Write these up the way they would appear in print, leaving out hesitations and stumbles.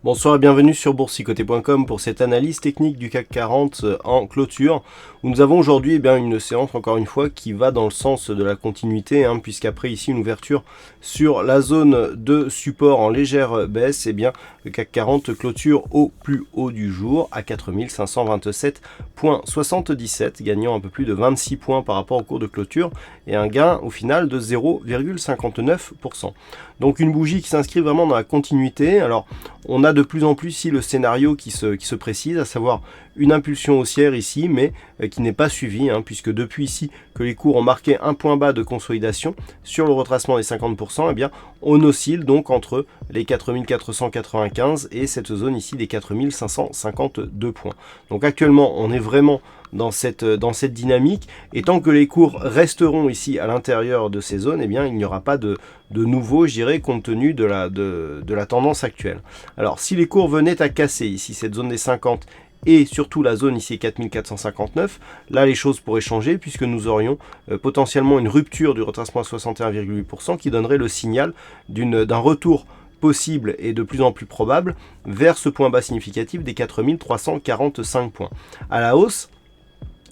Bonsoir et bienvenue sur boursicoté.com pour cette analyse technique du CAC 40 en clôture, où nous avons aujourd'hui une séance encore une fois qui va dans le sens de la continuité, puisqu'après ici une ouverture sur la zone de support en légère baisse, le CAC 40 clôture au plus haut du jour à 4527,77, gagnant un peu plus de 26 points par rapport au cours de clôture et un gain au final de 0,59%. Donc une bougie qui s'inscrit vraiment dans la continuité. Alors on a de plus en plus ici le scénario qui se précise, à savoir une impulsion haussière ici, mais qui n'est pas suivie, puisque depuis ici que les cours ont marqué un point bas de consolidation sur le retracement des 50%, on oscille donc entre les 4495 et cette zone ici des 4552 points. Donc actuellement, on est vraiment dans cette dynamique, et tant que les cours resteront ici à l'intérieur de ces zones, il n'y aura pas de nouveau, je dirais, compte tenu de la tendance actuelle. Alors, si les cours venaient à casser ici cette zone des 50 et surtout la zone ici 4459, là les choses pourraient changer puisque nous aurions potentiellement une rupture du retracement à 61,8% qui donnerait le signal d'un retour possible et de plus en plus probable vers ce point bas significatif des 4345 points. À la hausse,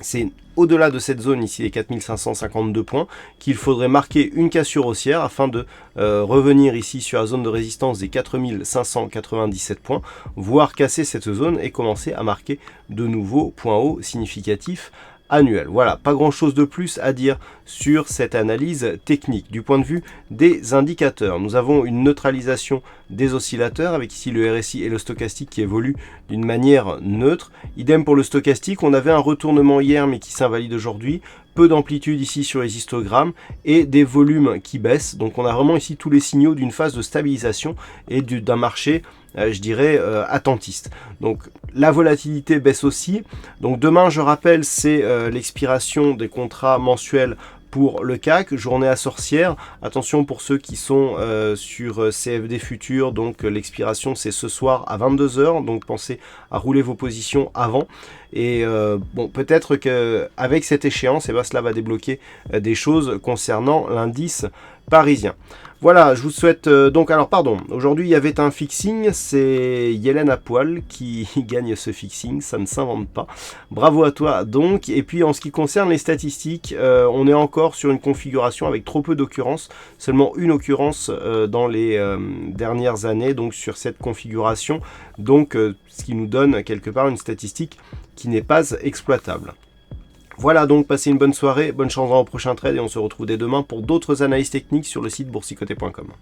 c'est au-delà de cette zone ici, les 4552 points, qu'il faudrait marquer une cassure haussière afin de revenir ici sur la zone de résistance des 4597 points, voire casser cette zone et commencer à marquer de nouveaux points hauts significatifs annuel. Voilà, pas grand chose de plus à dire sur cette analyse technique. Du point de vue des indicateurs, nous avons une neutralisation des oscillateurs avec ici le RSI et le stochastique qui évoluent d'une manière neutre. Idem pour le stochastique, on avait un retournement hier mais qui s'invalide aujourd'hui. Peu d'amplitude ici sur les histogrammes et des volumes qui baissent. Donc on a vraiment ici tous les signaux d'une phase de stabilisation et d'un marché, je dirais, attentiste. Donc la volatilité baisse aussi. Donc demain, je rappelle, c'est l'expiration des contrats mensuels pour le CAC, journée à sorcière. Attention pour ceux qui sont sur CFD Futur, donc l'expiration c'est ce soir à 22 h, donc pensez à rouler vos positions avant. Et peut-être qu'avec cette échéance, cela va débloquer des choses concernant l'indice parisien. Voilà, je vous souhaite aujourd'hui il y avait un fixing, c'est Yellen à poil qui gagne ce fixing, ça ne s'invente pas. Bravo à toi donc. Et puis en ce qui concerne les statistiques, on est encore sur une configuration avec trop peu d'occurrences, seulement une occurrence dans les dernières années, donc sur cette configuration, donc ce qui nous donne quelque part une statistique qui n'est pas exploitable. Voilà donc, passez une bonne soirée, bonne chance dans le prochain trade et on se retrouve dès demain pour d'autres analyses techniques sur le site boursicoté.com.